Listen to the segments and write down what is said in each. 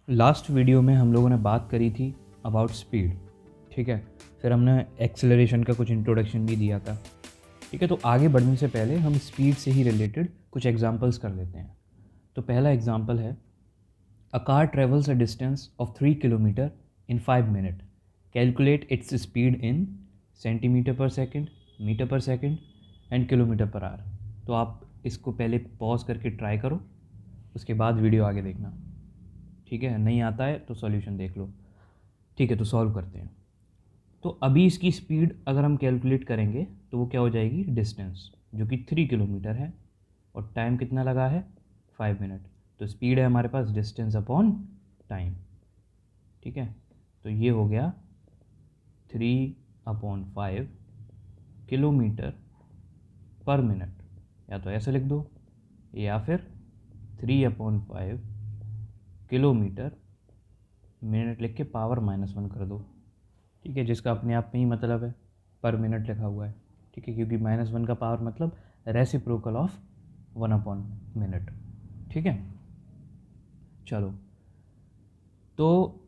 Last video में हम लोगों ने बात करी थी अबाउट स्पीड, ठीक है। फिर हमने एक्सेलरेशन का कुछ इंट्रोडक्शन भी दिया था, ठीक है। तो आगे बढ़ने से पहले हम स्पीड से ही रिलेटेड कुछ एग्जांपल्स कर लेते हैं। तो पहला एग्जांपल है, a car travels a distance of 3 kilometre in 5 minute, calculate its speed in centimetre पर सेकेंड, मीटर पर second and kilometre per hour. तो आप इसको पहले पॉज करके ट्राई करो, उसके बाद वीडियो आगे देखना, ठीक है। नहीं आता है तो सॉल्यूशन देख लो, ठीक है। तो सॉल्व करते हैं। तो अभी इसकी स्पीड अगर हम कैलकुलेट करेंगे तो वो क्या हो जाएगी, डिस्टेंस जो कि 3 किलोमीटर है और टाइम कितना लगा है, 5 मिनट। तो स्पीड है हमारे पास डिस्टेंस अपॉन टाइम, ठीक है। तो ये हो गया 3/5 किलोमीटर पर मिनट, या तो ऐसे लिख दो या फिर 3/5 किलोमीटर मिनट लिख के पावर -1 कर दो, ठीक है। जिसका अपने आप में ही मतलब है, पर मिनट लिखा हुआ है, ठीक है, क्योंकि -1 का पावर मतलब रेसिप्रोकल ऑफ 1/मिनट, ठीक है। चलो, तो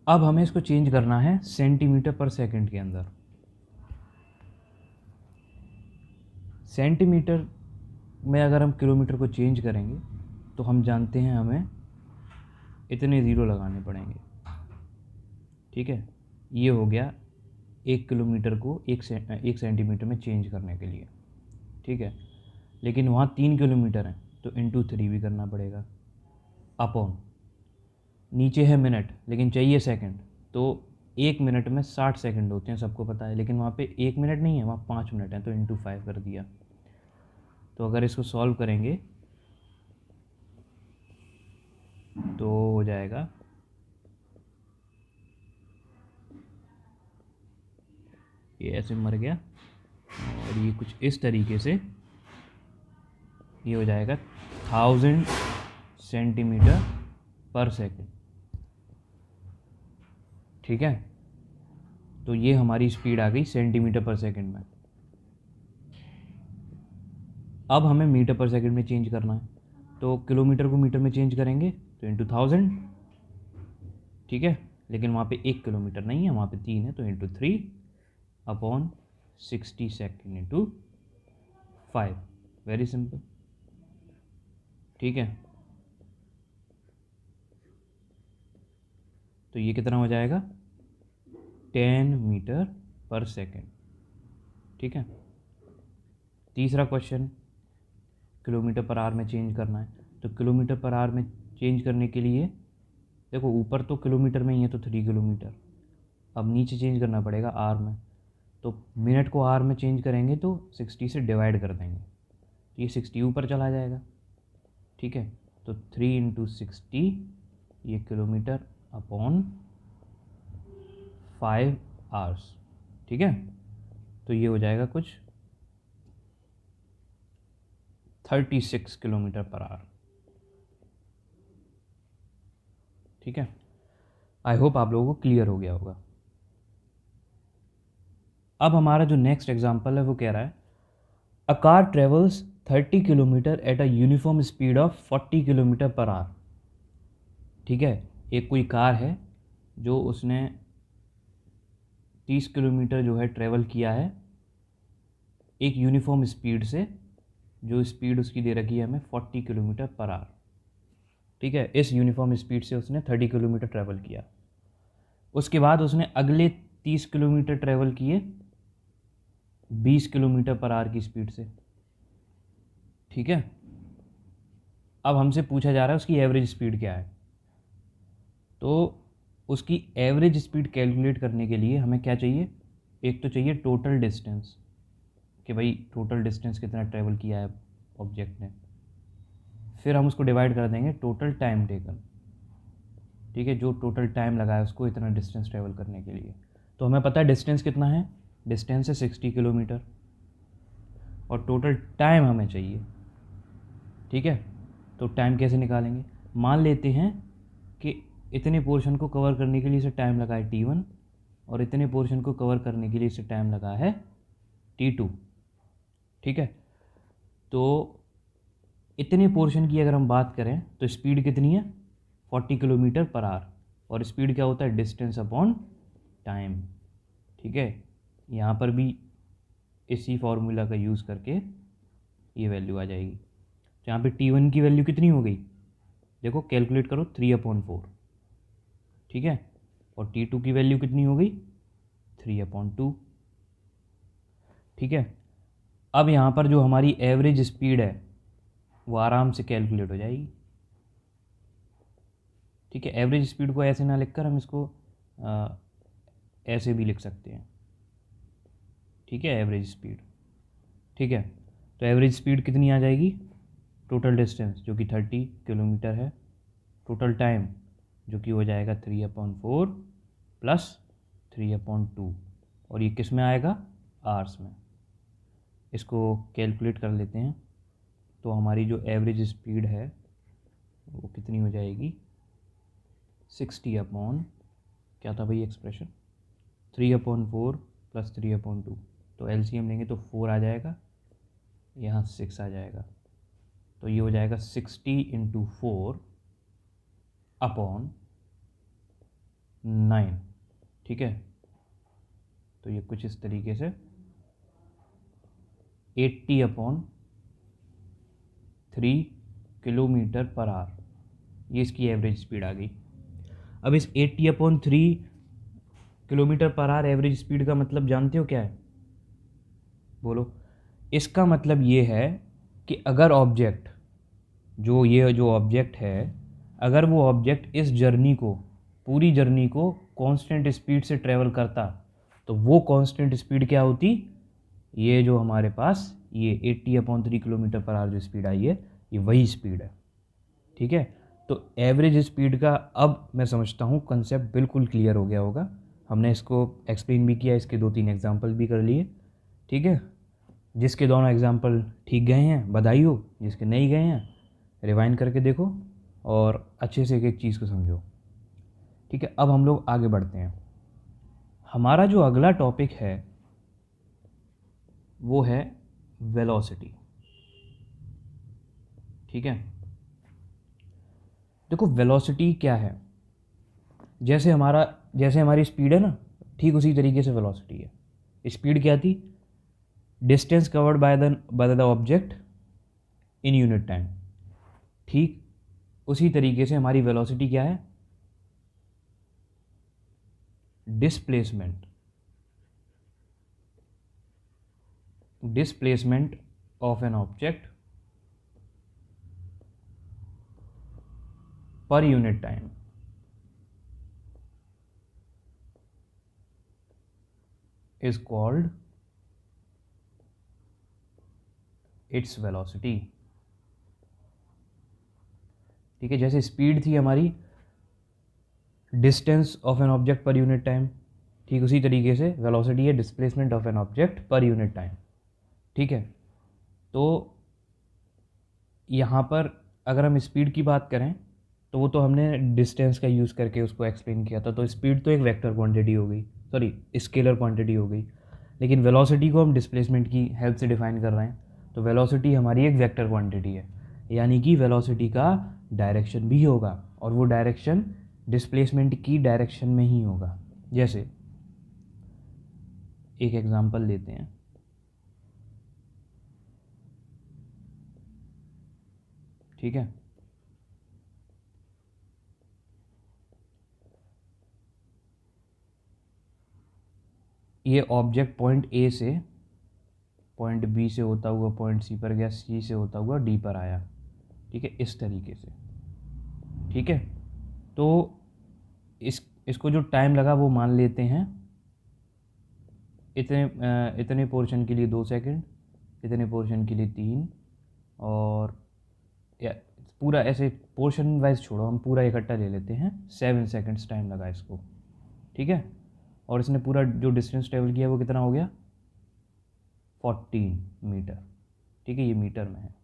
अब हमें इसको चेंज करना है सेंटीमीटर पर सेकंड के अंदर। सेंटीमीटर में अगर हम किलोमीटर को चेंज करेंगे तो हम जानते हैं हमें इतने ज़ीरो लगाने पड़ेंगे, ठीक है। ये हो गया 1 किलोमीटर को एक सेंटीमीटर में चेंज करने के लिए, ठीक है। लेकिन वहाँ 3 किलोमीटर हैं तो इंटू 3 भी करना पड़ेगा, अपॉन नीचे है मिनट लेकिन चाहिए सेकंड, तो 1 मिनट में 60 सेकंड होते हैं, सबको पता है। लेकिन वहाँ पे 1 मिनट नहीं है, वहाँ 5 मिनट हैं, तो इंटू 5 कर दिया। तो अगर इसको सॉल्व करेंगे तो हो जाएगा, ये ऐसे मर गया और ये कुछ इस तरीके से ये हो जाएगा 1000 सेंटीमीटर पर सेकंड, ठीक है। तो ये हमारी स्पीड आ गई सेंटीमीटर पर सेकंड में। अब हमें मीटर पर सेकंड में चेंज करना है, तो किलोमीटर को मीटर में चेंज करेंगे तो इंटू 1000, ठीक है। लेकिन वहाँ पे 1 किलोमीटर नहीं है, वहाँ पे 3 है, तो into 3/60 second into 5, very simple, ठीक है। तो ये कितना हो जाएगा, 10 मीटर पर सेकेंड, ठीक है। तीसरा क्वेश्चन, किलोमीटर पर आवर में चेंज करना है। तो किलोमीटर पर आवर में चेंज करने के लिए देखो, ऊपर तो किलोमीटर में ही है तो 3 किलोमीटर, अब नीचे चेंज करना पड़ेगा आर में। तो मिनट को आर में चेंज करेंगे तो 60 से डिवाइड कर देंगे, तो ये 60 ऊपर चला जाएगा, ठीक है। तो 3 × 60 ये किलोमीटर अपॉन 5 आवर्स, ठीक है। तो ये हो जाएगा कुछ 36 किलोमीटर पर आवर, ठीक है। आई होप आप लोगों को क्लियर हो गया होगा। अब हमारा जो नेक्स्ट एग्जांपल है वो कह रहा है, a car travels 30 kilometre at a uniform speed of 40 kilometre per hour, ठीक है। एक कोई कार है जो उसने 30 किलोमीटर जो है ट्रेवल किया है एक यूनिफॉर्म स्पीड से, जो स्पीड उसकी दे रखी है हमें 40 किलोमीटर पर आवर, ठीक है। इस यूनिफॉर्म स्पीड से उसने 30 किलोमीटर ट्रैवल किया। उसके बाद उसने अगले 30 किलोमीटर ट्रैवल किए 20 किलोमीटर पर आवर की स्पीड से, ठीक है। अब हमसे पूछा जा रहा है उसकी एवरेज स्पीड क्या है। तो उसकी एवरेज स्पीड कैलकुलेट करने के लिए हमें क्या चाहिए, एक तो चाहिए टोटल डिस्टेंस, कि भाई टोटल डिस्टेंस कितना ट्रैवल किया है ऑब्जेक्ट ने। फिर हम उसको डिवाइड कर देंगे टोटल टाइम टेकन, ठीक है, जो टोटल टाइम लगा है उसको इतना डिस्टेंस ट्रैवल करने के लिए। तो हमें पता है डिस्टेंस कितना है, डिस्टेंस है 60 किलोमीटर और टोटल टाइम हमें चाहिए, ठीक है। तो टाइम कैसे निकालेंगे, मान लेते हैं कि इतने पोर्शन को कवर करने के लिए इसे टाइम लगा है T1 और इतने पोर्शन को कवर करने के लिए इसे टाइम लगा है T2, ठीक है। तो इतने पोर्शन की अगर हम बात करें तो स्पीड कितनी है 40 किलोमीटर पर आवर, और स्पीड क्या होता है, डिस्टेंस अपॉन टाइम। ठीक है, यहाँ पर भी इसी फॉर्मूला का यूज़ करके ये वैल्यू आ जाएगी। तो यहाँ पे T1 की वैल्यू कितनी हो गई, देखो कैलकुलेट करो, 3/4। ठीक है, और T2 की वैल्यू कितनी हो गई, 3/2। ठीक है, अब यहाँ पर जो हमारी एवरेज स्पीड है वो आराम से कैलकुलेट हो जाएगी। ठीक है, एवरेज स्पीड को ऐसे ना लिखकर हम इसको ऐसे भी लिख सकते हैं। ठीक है, एवरेज स्पीड। ठीक है, तो एवरेज स्पीड कितनी आ जाएगी, टोटल डिस्टेंस जो कि 30 किलोमीटर है, टोटल टाइम जो कि हो जाएगा 3/4 प्लस 3/2, और ये किस में आएगा, आवर्स में। इसको कैलकुलेट कर लेते हैं, तो हमारी जो एवरेज स्पीड है वो कितनी हो जाएगी, 60 क्या था भाई एक्सप्रेशन, 3/4 प्लस 3/2, तो एलसीएम लेंगे तो 4 आ जाएगा, यहाँ 6 आ जाएगा, तो ये हो जाएगा 60 × 4/9। ठीक है, तो ये कुछ इस तरीके से 80/3 किलोमीटर पर आवर, ये इसकी एवरेज स्पीड आ गई। अब इस 80/3 kilometre per hour average speed का मतलब जानते हो क्या है, बोलो। इसका मतलब ये है कि अगर ऑब्जेक्ट, जो ऑब्जेक्ट है, अगर वो ऑब्जेक्ट इस जर्नी को, पूरी जर्नी को कांस्टेंट स्पीड से ट्रेवल करता, तो वो कांस्टेंट स्पीड क्या होती, ये जो हमारे पास ये 80/3 किलोमीटर पर आवर जो स्पीड आई है, ये वही स्पीड है। ठीक है, तो एवरेज स्पीड का अब मैं समझता हूँ कंसेप्ट बिल्कुल क्लियर हो गया होगा। हमने इसको एक्सप्लेन भी किया, इसके 2-3 एग्जाम्पल भी कर लिए। ठीक है, जिसके दोनों एग्जाम्पल ठीक गए हैं बधाई हो, जिसके नहीं गए हैं रिवाइंड करके देखो और अच्छे से एक एक चीज़ को समझो। ठीक है, अब हम लोग आगे बढ़ते हैं। हमारा जो अगला टॉपिक है वो है वेलोसिटी। ठीक है, देखो वेलोसिटी क्या है, जैसे हमारी स्पीड है ना, ठीक उसी तरीके से वेलोसिटी है। स्पीड क्या थी, distance covered by the object in unit time. ठीक उसी तरीके से हमारी वेलोसिटी क्या है, displacement of an object per unit time is called its velocity। ठीक है, जैसे स्पीड थी हमारी distance of an object per unit time, ठीक उसी तरीके से वेलोसिटी है displacement of an object per unit time. ठीक है, तो यहाँ पर अगर हम स्पीड की बात करें तो वो तो हमने डिस्टेंस का यूज़ करके उसको एक्सप्लेन किया था, तो स्पीड तो एक वेक्टर क्वांटिटी हो गई, सॉरी स्केलर क्वांटिटी हो गई। लेकिन वेलोसिटी को हम डिस्प्लेसमेंट की हेल्प से डिफाइन कर रहे हैं, तो वेलोसिटी हमारी एक वेक्टर क्वांटिटी है, यानी कि वेलोसिटी का डायरेक्शन भी होगा, और वो डायरेक्शन डिस्प्लेसमेंट की डायरेक्शन में ही होगा। जैसे एक एग्जांपल लेते हैं। ठीक है, ये ऑब्जेक्ट पॉइंट ए से पॉइंट बी से होता हुआ पॉइंट सी पर गया, सी से होता हुआ डी पर आया। ठीक है, इस तरीके से। ठीक है, तो इसको जो टाइम लगा वो मान लेते हैं इतने पोर्शन के लिए 2 सेकंड, इतने पोर्शन के लिए 3, और पूरा ऐसे पोर्शन वाइज छोड़ो, हम पूरा इकट्ठा ले लेते हैं, 7 सेकंड्स टाइम लगा इसको। ठीक है, और इसने पूरा जो डिस्टेंस ट्रेवल किया वो कितना हो गया, 14 मीटर। ठीक है, ये मीटर में है।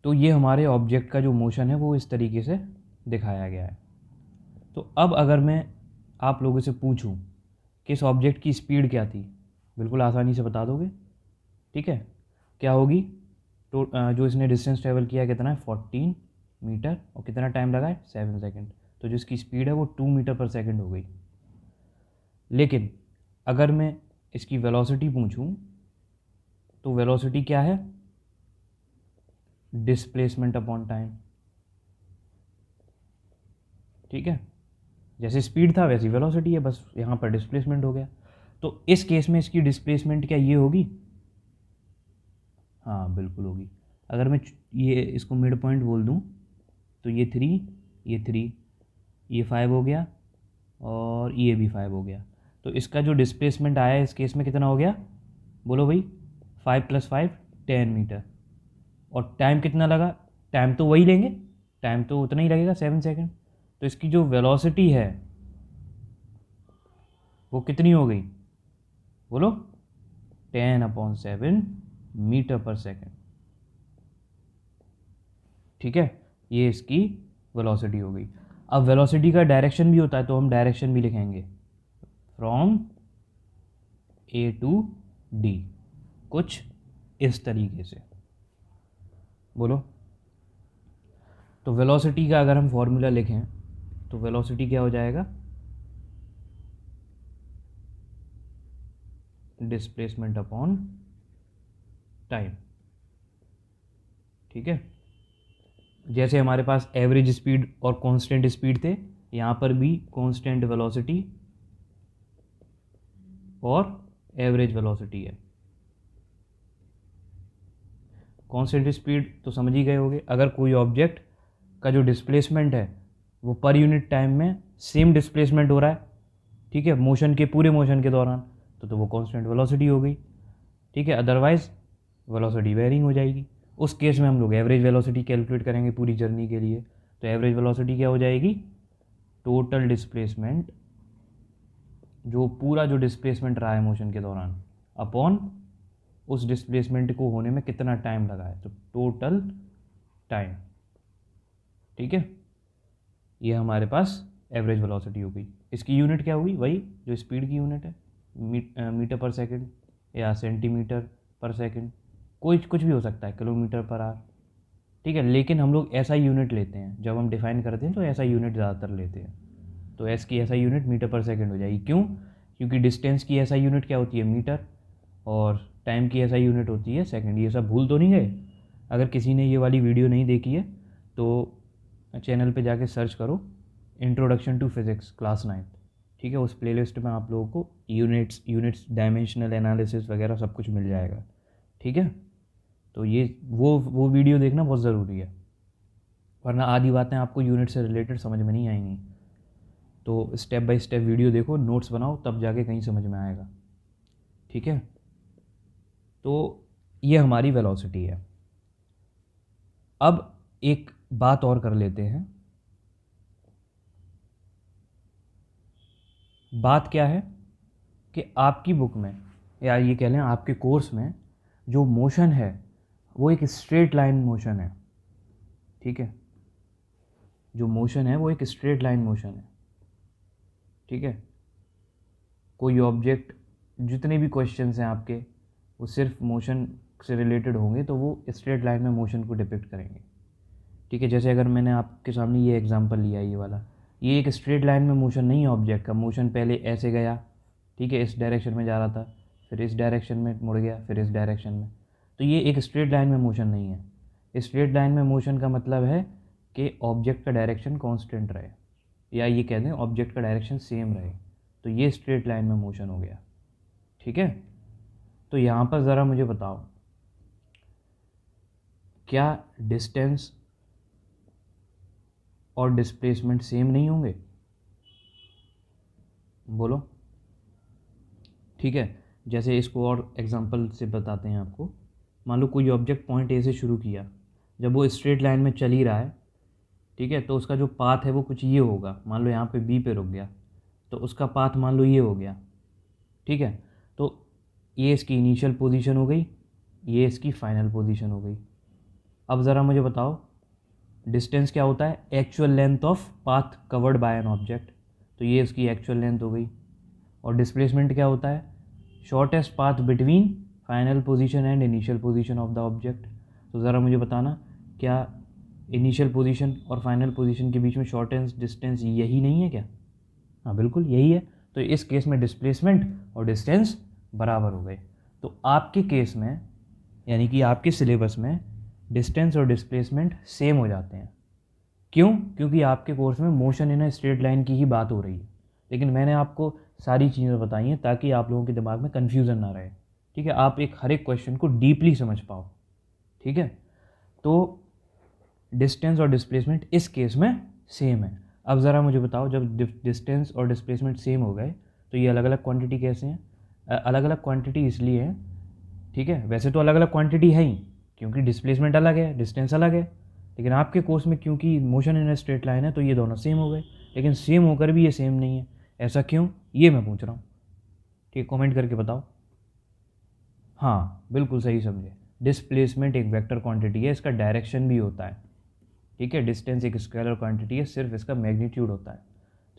तो ये हमारे ऑब्जेक्ट का जो मोशन है वो इस तरीके से दिखाया गया है। तो अब अगर मैं आप लोगों से पूछूं कि इस ऑब्जेक्ट की स्पीड क्या थी, बिल्कुल आसानी से बता दोगे। ठीक है, क्या होगी, तो जो इसने डिस्टेंस ट्रेवल किया कितना है, 14 मीटर और कितना टाइम लगा है 7 सेकेंड। तो जो इसकी स्पीड है वो 2 मीटर पर सेकेंड हो गई। लेकिन अगर मैं इसकी वेलोसिटी पूछूं तो वेलोसिटी क्या है, डिस्प्लेसमेंट अपॉन टाइम। ठीक है, जैसे स्पीड था वैसी वेलोसिटी है, बस यहाँ पर डिस्प्लेसमेंट हो गया। तो इस केस में इसकी डिस्प्लेसमेंट क्या ये होगी, हाँ बिल्कुल होगी। अगर मैं ये इसको मिड पॉइंट बोल दूँ तो ये 3, ये 3, ये 5 हो गया और ये भी 5 हो गया। तो इसका जो डिस्प्लेसमेंट आया इस केस में कितना हो गया, बोलो भाई, 5 + 5 10 मीटर। और टाइम कितना लगा, टाइम तो वही लेंगे, टाइम तो उतना ही लगेगा 7 सेकेंड। तो इसकी जो वेलोसिटी है वो कितनी हो गई, बोलो, 10/7 मीटर पर सेकेंड। ठीक है, ये इसकी वेलोसिटी हो गई। अब वेलोसिटी का डायरेक्शन भी होता है तो हम डायरेक्शन भी लिखेंगे, फ्रॉम A to D, कुछ इस तरीके से। बोलो, तो वेलोसिटी का अगर हम फॉर्मूला लिखें तो वेलोसिटी क्या हो जाएगा, डिस्प्लेसमेंट अपॉन टाइम। ठीक है, जैसे हमारे पास एवरेज स्पीड और कांस्टेंट स्पीड थे, यहाँ पर भी कांस्टेंट वेलोसिटी और एवरेज वेलोसिटी है। कांस्टेंट स्पीड तो समझ ही गए होंगे, अगर कोई ऑब्जेक्ट का जो डिस्प्लेसमेंट है वो पर यूनिट टाइम में सेम डिस्प्लेसमेंट हो रहा है, ठीक है, मोशन के पूरे मोशन के दौरान, तो वो कांस्टेंट वेलोसिटी हो गई। ठीक है, अदरवाइज वेलोसिटी वेरिंग हो जाएगी। उस केस में हम लोग एवरेज वेलोसिटी कैलकुलेट करेंगे पूरी जर्नी के लिए। तो एवरेज वेलोसिटी क्या हो जाएगी, टोटल डिस्प्लेसमेंट, जो पूरा जो डिस्प्लेसमेंट रहा है मोशन के दौरान, अपॉन उस डिस्प्लेसमेंट को होने में कितना टाइम लगा है, तो टोटल टाइम। ठीक है, ये हमारे पास एवरेज वेलोसिटी हो गई। इसकी यूनिट क्या हुई, वही जो स्पीड की यूनिट है, मीटर पर सेकंड या सेंटीमीटर पर सेकंड, कोई कुछ भी हो सकता है, किलोमीटर पर आवर। ठीक है, लेकिन हम लोग ऐसा यूनिट लेते हैं, जब हम डिफाइन करते हैं तो ऐसा यूनिट ज़्यादातर लेते हैं। तो एस की ऐसा यूनिट मीटर पर सेकंड हो जाएगी। क्यों, क्योंकि डिस्टेंस की ऐसा यूनिट क्या होती है, मीटर, और टाइम की ऐसा यूनिट होती है सेकंड। ये सब भूल तो नहीं गए? अगर किसी ने ये वाली वीडियो नहीं देखी है तो चैनल पे जाके सर्च करो, इंट्रोडक्शन टू फिज़िक्स क्लास 9। ठीक है, उस प्लेलिस्ट में आप लोगों को यूनिट्स डायमेंशनल एनालिसिस वगैरह सब कुछ मिल जाएगा। ठीक है, तो ये वो वीडियो देखना बहुत ज़रूरी है, वरना आधी बातें आपको यूनिट से रिलेटेड समझ में नहीं आएंगी। तो स्टेप बाय स्टेप वीडियो देखो, नोट्स बनाओ, तब जाके कहीं समझ में आएगा। ठीक है, तो ये हमारी वेलोसिटी है। अब एक बात और कर लेते हैं। बात क्या है कि आपकी बुक में, या ये कह लें आपके कोर्स में, जो मोशन है वो एक स्ट्रेट लाइन मोशन है। ठीक है, जो मोशन है वो एक स्ट्रेट लाइन मोशन है। ठीक है, कोई ऑब्जेक्ट, जितने भी क्वेश्चंस हैं आपके, वो सिर्फ मोशन से रिलेटेड होंगे, तो वो स्ट्रेट लाइन में मोशन को डिपिक्ट करेंगे। ठीक है, जैसे अगर मैंने आपके सामने ये एग्जांपल लिया, ये वाला, ये एक स्ट्रेट लाइन में मोशन नहीं है ऑब्जेक्ट का। मोशन पहले ऐसे गया, ठीक है, इस डायरेक्शन में जा रहा था, फिर इस डायरेक्शन में मुड़ गया, फिर इस डायरेक्शन में। तो ये एक स्ट्रेट लाइन में मोशन नहीं है। स्ट्रेट लाइन में मोशन का मतलब है कि ऑब्जेक्ट का डायरेक्शन कांस्टेंट रहे, या ये कह दें ऑब्जेक्ट का डायरेक्शन सेम रहे, तो ये स्ट्रेट लाइन में मोशन हो गया। ठीक है, तो यहाँ पर ज़रा मुझे बताओ, क्या डिस्टेंस और डिस्प्लेसमेंट सेम नहीं होंगे, बोलो। ठीक है, जैसे इसको और एग्जांपल से बताते हैं आपको। मान लो कोई ऑब्जेक्ट पॉइंट ए से शुरू किया, जब वो स्ट्रेट लाइन में चल ही रहा है, ठीक है, तो उसका जो पाथ है वो कुछ ये होगा। मान लो यहाँ पे बी पे रुक गया, तो उसका पाथ मान लो ये हो गया। ठीक है, तो ये इसकी इनिशियल पोजीशन हो गई, ये इसकी फाइनल पोजीशन हो गई। अब ज़रा मुझे बताओ, डिस्टेंस क्या होता है, actual length of path covered by an object, तो ये इसकी एक्चुअल लेंथ हो गई। और डिस्प्लेसमेंट क्या होता है, shortest path between final position and initial position of the object. तो ज़रा मुझे बताना, क्या इनिशियल पोजीशन और फाइनल पोजीशन के बीच में शॉर्टेस्ट डिस्टेंस यही नहीं है क्या? हाँ बिल्कुल यही है। तो इस केस में डिस्प्लेसमेंट और डिस्टेंस बराबर हो गए। तो आपके केस में यानी कि आपके सिलेबस में डिस्टेंस और डिस्प्लेसमेंट सेम हो जाते हैं। क्यों? क्योंकि आपके कोर्स में motion in a straight line की ही बात हो रही है। लेकिन मैंने आपको सारी चीज़ें बताई हैं ताकि आप लोगों के दिमाग में कन्फ्यूज़न ना रहे। ठीक है, आप एक हर एक क्वेश्चन को डीपली समझ पाओ। ठीक है, तो डिस्टेंस और डिस्प्लेसमेंट इस केस में सेम है। अब ज़रा मुझे बताओ, जब डिस्टेंस और डिस्प्लेसमेंट सेम हो गए तो ये अलग अलग क्वांटिटी कैसे हैं? अलग अलग क्वांटिटी इसलिए है, ठीक है, वैसे तो अलग अलग क्वांटिटी है ही, क्योंकि डिस्प्लेसमेंट अलग है, डिस्टेंस अलग है। लेकिन आपके कोर्स में क्योंकि motion in a straight line है तो ये दोनों सेम हो गए। लेकिन सेम होकर भी ये सेम नहीं है, ऐसा क्यों? ये मैं पूछ रहा हूँ। ठीक, कमेंट करके बताओ। हाँ बिल्कुल सही समझे। डिस्प्लेसमेंट एक वेक्टर क्वांटिटी है, इसका डायरेक्शन भी होता है। ठीक है, डिस्टेंस एक स्केलर क्वांटिटी है, सिर्फ इसका मैग्नीट्यूड होता है।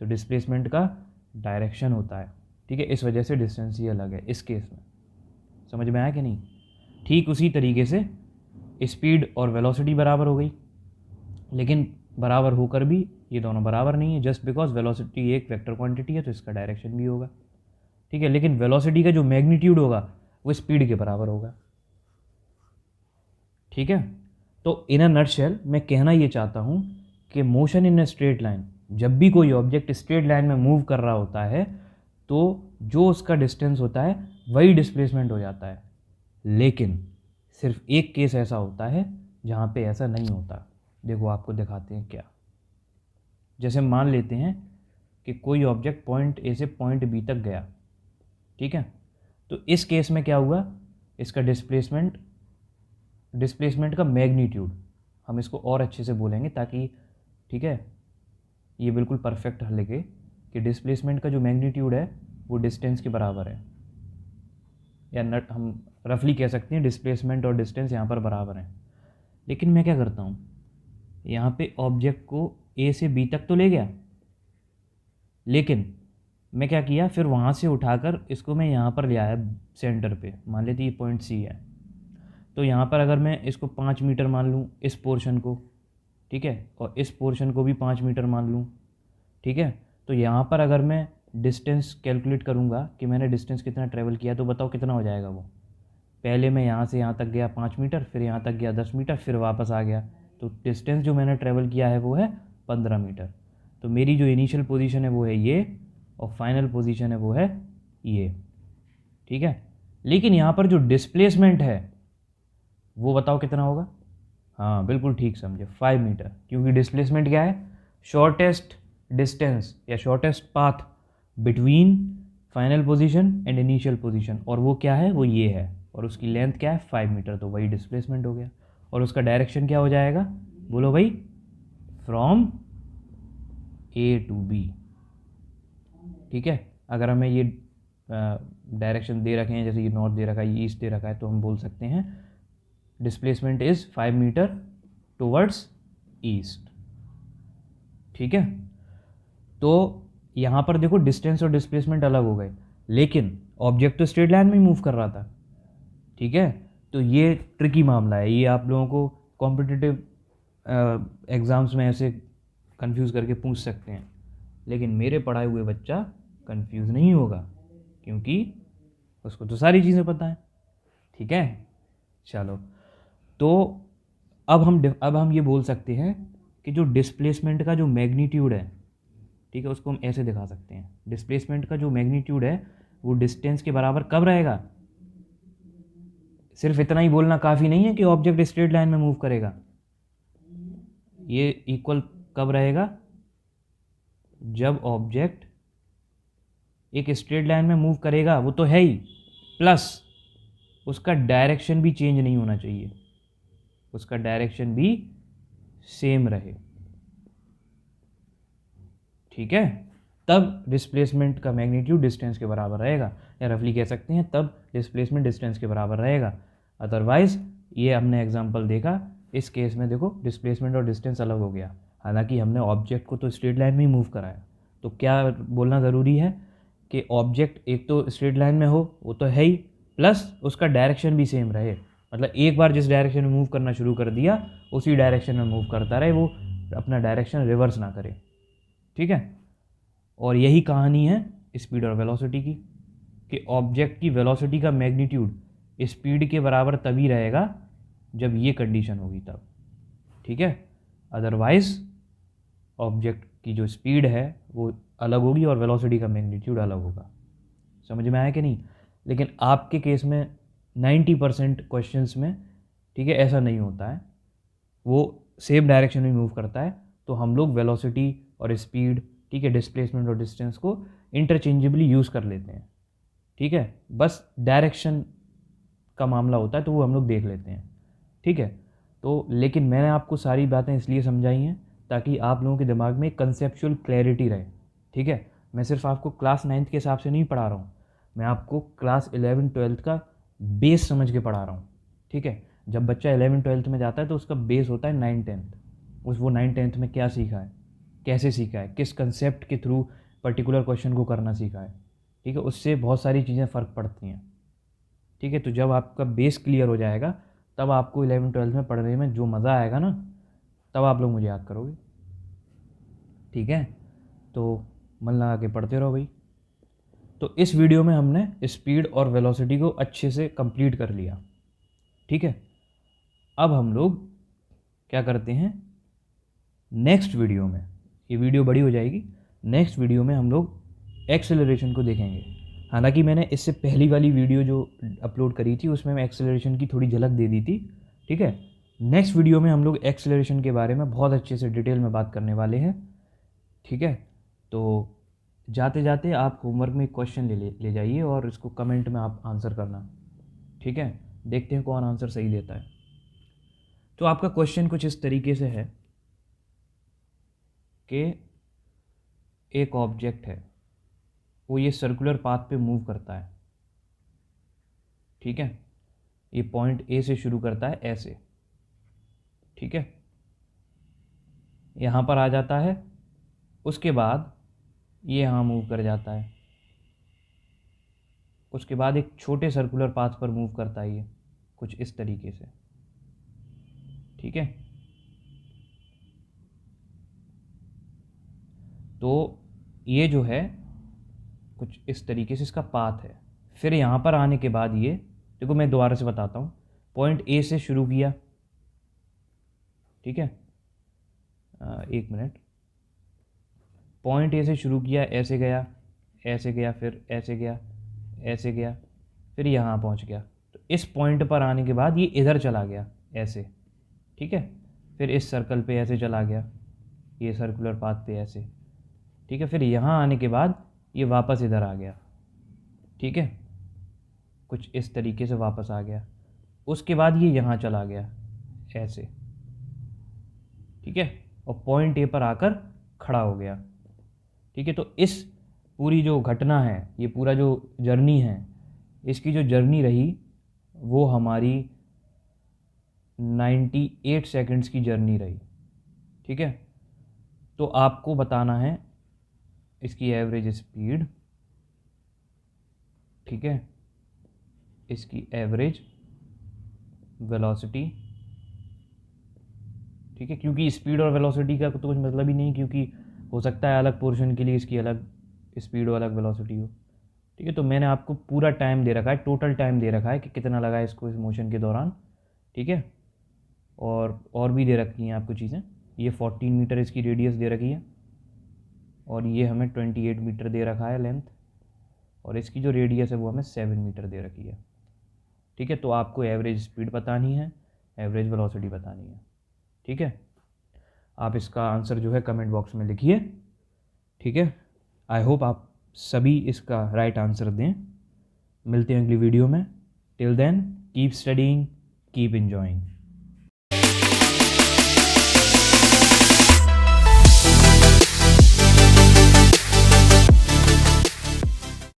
तो डिस्प्लेसमेंट का डायरेक्शन होता है। ठीक है, इस वजह से डिस्टेंस ही अलग है इस केस में। समझ में आया कि नहीं? ठीक उसी तरीके से स्पीड और वेलोसिटी बराबर हो गई, लेकिन बराबर होकर भी ये दोनों बराबर नहीं है, जस्ट बिकॉज वेलोसिटी एक वेक्टर क्वांटिटी है तो इसका डायरेक्शन भी होगा। ठीक है, लेकिन वेलोसिटी का जो मैग्नीट्यूड होगा वो स्पीड के बराबर होगा। ठीक है, तो इन अ नटशेल मैं कहना ये चाहता हूँ कि motion in a straight line, जब भी कोई ऑब्जेक्ट स्ट्रेट लाइन में मूव कर रहा होता है तो जो उसका डिस्टेंस होता है वही डिस्प्लेसमेंट हो जाता है। लेकिन सिर्फ एक केस ऐसा होता है जहाँ पे ऐसा नहीं होता। देखो आपको दिखाते हैं क्या। जैसे मान लेते हैं कि कोई ऑब्जेक्ट पॉइंट ए से पॉइंट बी तक गया। ठीक है, तो इस केस में क्या हुआ? इसका डिस्प्लेसमेंट का मैग्नीट्यूड, हम इसको और अच्छे से बोलेंगे ताकि, ठीक है, ये बिल्कुल परफेक्ट लगे कि डिस्प्लेसमेंट का जो मैग्नीट्यूड है वो डिस्टेंस के बराबर है, या नट हम रफली कह सकते हैं डिस्प्लेसमेंट और डिस्टेंस यहाँ पर बराबर हैं। लेकिन मैं क्या करता हूँ, यहाँ पे ऑब्जेक्ट को ए से बी तक तो ले गया, लेकिन मैं क्या किया, फिर वहाँ से उठाकर इसको मैं यहाँ पर ले आया सेंटर पे। मान लेते ये पॉइंट सी है, तो यहाँ पर अगर मैं इसको 5 मीटर मान लूँ इस पोर्शन को, ठीक है, और इस पोर्शन को भी 5 मीटर मान लूँ, ठीक है, तो यहाँ पर अगर मैं डिस्टेंस कैलकुलेट करूँगा कि मैंने डिस्टेंस कितना ट्रैवल किया, तो बताओ कितना हो जाएगा वो। पहले मैं यहाँ से यहाँ तक गया 5 मीटर, फिर यहाँ तक गया 10 मीटर, फिर वापस आ गया, तो डिस्टेंस जो मैंने ट्रैवल किया है वो है 15 मीटर। तो मेरी जो इनिशियल पोजीशन है वो है ये, और फाइनल पोजीशन है वो है ये। ठीक है, लेकिन यहाँ पर जो डिस्प्लेसमेंट है वो बताओ कितना होगा। हाँ बिल्कुल ठीक समझे, 5 मीटर, क्योंकि डिस्प्लेसमेंट क्या है? शॉर्टेस्ट डिस्टेंस या shortest path between final position and initial position, और वो क्या है? वो ये है, और उसकी लेंथ क्या है? 5 मीटर, तो वही डिस्प्लेसमेंट हो गया। और उसका डायरेक्शन क्या हो जाएगा? बोलो भाई, फ्रॉम ए टू बी। ठीक है, अगर हमें ये डायरेक्शन दे रखे हैं, जैसे ये नॉर्थ दे रखा है, ये ईस्ट दे रखा है, तो हम बोल सकते हैं displacement is 5 metre towards east. ठीक है, तो यहाँ पर देखो डिस्टेंस और डिस्प्लेसमेंट अलग हो गए, लेकिन ऑब्जेक्ट तो स्ट्रेट लाइन में मूव कर रहा था। ठीक है, तो ये ट्रिकी मामला है, ये आप लोगों को कॉम्पिटिटिव एग्ज़ाम्स में ऐसे कंफ्यूज करके पूछ सकते हैं, लेकिन मेरे पढ़ाए हुए बच्चा कंफ्यूज नहीं होगा, क्योंकि उसको तो सारी चीज़ें पता है। ठीक है, चलो, तो अब हम ये बोल सकते हैं कि जो डिस्प्लेसमेंट का जो मैग्नीट्यूड है, ठीक है, उसको हम ऐसे दिखा सकते हैं। डिस्प्लेसमेंट का जो मैग्नीट्यूड है वो डिस्टेंस के बराबर कब रहेगा? सिर्फ इतना ही बोलना काफ़ी नहीं है कि ऑब्जेक्ट स्ट्रेट लाइन में मूव करेगा। ये इक्वल कब रहेगा? जब ऑब्जेक्ट एक स्ट्रेट लाइन में मूव करेगा, वो तो है ही, प्लस उसका डायरेक्शन भी चेंज नहीं होना चाहिए, उसका डायरेक्शन भी सेम रहे। ठीक है, तब डिस्प्लेसमेंट का मैग्नीट्यूड डिस्टेंस के बराबर रहेगा, या रफली कह सकते हैं तब डिस्प्लेसमेंट डिस्टेंस के बराबर रहेगा। अदरवाइज ये हमने एग्जांपल देखा, इस केस में देखो डिस्प्लेसमेंट और डिस्टेंस अलग हो गया, हालांकि हमने ऑब्जेक्ट को तो स्ट्रेट लाइन में ही मूव कराया। तो क्या बोलना ज़रूरी है कि ऑब्जेक्ट एक तो स्ट्रेट लाइन में हो, वो तो है ही, प्लस उसका डायरेक्शन भी सेम रहे, मतलब एक बार जिस डायरेक्शन में मूव करना शुरू कर दिया उसी डायरेक्शन में मूव करता रहे, वो अपना डायरेक्शन रिवर्स ना करे। ठीक है, और यही कहानी है स्पीड और वेलोसिटी की, कि ऑब्जेक्ट की वेलोसिटी का मैग्नीट्यूड स्पीड के बराबर तभी रहेगा जब ये कंडीशन होगी तब। ठीक है, अदरवाइज ऑब्जेक्ट की जो स्पीड है वो अलग होगी और वेलोसिटी का मैग्नीट्यूड अलग होगा। समझ में आया कि नहीं? लेकिन आपके केस में 90% क्वेश्चंस में, ठीक है, ऐसा नहीं होता है, वो सेम डायरेक्शन में मूव करता है। तो हम लोग वेलोसिटी और स्पीड, ठीक है, डिस्प्लेसमेंट और डिस्टेंस को इंटरचेंजेबली यूज़ कर लेते हैं। ठीक है, बस डायरेक्शन का मामला होता है तो वो हम लोग देख लेते हैं। ठीक है, तो लेकिन मैंने आपको सारी बातें इसलिए समझाई हैं ताकि आप लोगों के दिमाग में कंसेप्चुअल क्लैरिटी रहे। ठीक है, मैं सिर्फ आपको क्लास 9th के हिसाब से नहीं पढ़ा रहा हूँ, मैं आपको क्लास 11 12th का बेस समझ के पढ़ा रहा हूँ। ठीक है, जब बच्चा 11 12th में जाता है तो उसका बेस होता है 9 10th। वो 9 10th में क्या सीखा है, कैसे सीखा है, किस कंसेप्ट के थ्रू पर्टिकुलर क्वेश्चन को करना सीखा है। ठीक है, उससे बहुत सारी चीज़ें फ़र्क पड़ती हैं। ठीक है, तो जब आपका बेस क्लियर हो जाएगा तब आपको 11 12th में पढ़ने में जो मज़ा आएगा ना, तब आप लोग मुझे याद करोगे। ठीक है, तो मन लगा के पढ़ते रहो भाई। तो इस वीडियो में हमने स्पीड और वेलोसिटी को अच्छे से कंप्लीट कर लिया। ठीक है, अब हम लोग क्या करते हैं, नेक्स्ट वीडियो में, ये वीडियो बड़ी हो जाएगी, नेक्स्ट वीडियो में हम लोग एक्सेलरेशन को देखेंगे। हालांकि मैंने इससे पहली वाली वीडियो जो अपलोड करी थी उसमें मैं एक्सेलरेशन की थोड़ी झलक दे दी थी। ठीक है, नेक्स्ट वीडियो में हम लोग एक्सेलरेशन के बारे में बहुत अच्छे से डिटेल में बात करने वाले हैं। ठीक है, तो जाते जाते आप होमवर्क में क्वेश्चन ले जाइए और इसको कमेंट में आप आंसर करना। ठीक है, देखते हैं कौन आंसर सही देता है। तो आपका क्वेश्चन कुछ इस तरीके से है कि एक ऑब्जेक्ट है, वो ये सर्कुलर पाथ पे मूव करता है। ठीक है, ये पॉइंट ए से शुरू करता है ऐसे। ठीक है, यहाँ पर आ जाता है, उसके बाद ये यहाँ मूव कर जाता है, उसके बाद एक छोटे सर्कुलर पाथ पर मूव करता है ये कुछ इस तरीके से। ठीक है, तो ये जो है कुछ इस तरीके से इसका पाथ है। फिर यहाँ पर आने के बाद ये देखो, मैं दोबारा से बताता हूँ, पॉइंट ए से शुरू किया। ठीक है, एक मिनट, पॉइंट ए से शुरू किया, ऐसे गया, ऐसे गया, फिर ऐसे गया, ऐसे गया, फिर यहाँ पहुँच गया। तो इस पॉइंट पर आने के बाद ये इधर चला गया ऐसे। ठीक है, फिर इस सर्कल पे ऐसे चला गया, ये सर्कुलर पाथ पे ऐसे। ठीक है, फिर यहाँ आने के बाद ये वापस इधर आ गया। ठीक है, कुछ इस तरीके से वापस आ गया, उसके बाद ये यहाँ चला गया ऐसे। ठीक है, और पॉइंट ए पर आकर खड़ा हो गया। ठीक है, तो इस पूरी जो घटना है, ये पूरा जो जर्नी है, इसकी जो जर्नी रही वो हमारी 98 सेकंड्स की जर्नी रही। ठीक है, तो आपको बताना है इसकी एवरेज स्पीड। ठीक है, इसकी एवरेज वेलोसिटी। ठीक है, क्योंकि स्पीड और वेलोसिटी का तो कुछ मतलब ही नहीं, क्योंकि हो सकता है अलग पोर्शन के लिए इसकी अलग स्पीड और अलग वेलोसिटी हो। ठीक है, तो मैंने आपको पूरा टाइम दे रखा है, टोटल टाइम दे रखा है कि कितना लगा है इसको इस मोशन के दौरान। ठीक है, और भी दे रखी हैं आपको चीज़ें। ये 14 मीटर इसकी रेडियस दे रखी है, और ये हमें 28 मीटर दे रखा है लेंथ, और इसकी जो रेडियस है वो हमें 7 मीटर दे रखी है। ठीक है, तो आपको एवरेज स्पीड बतानी है, एवरेज वेलोसिटी बतानी है। ठीक है, आप इसका आंसर जो है कमेंट बॉक्स में लिखिए। ठीक है, आई होप आप सभी इसका राइट आंसर दें। मिलते हैं अगली वीडियो में। Till then keep studying, keep enjoying.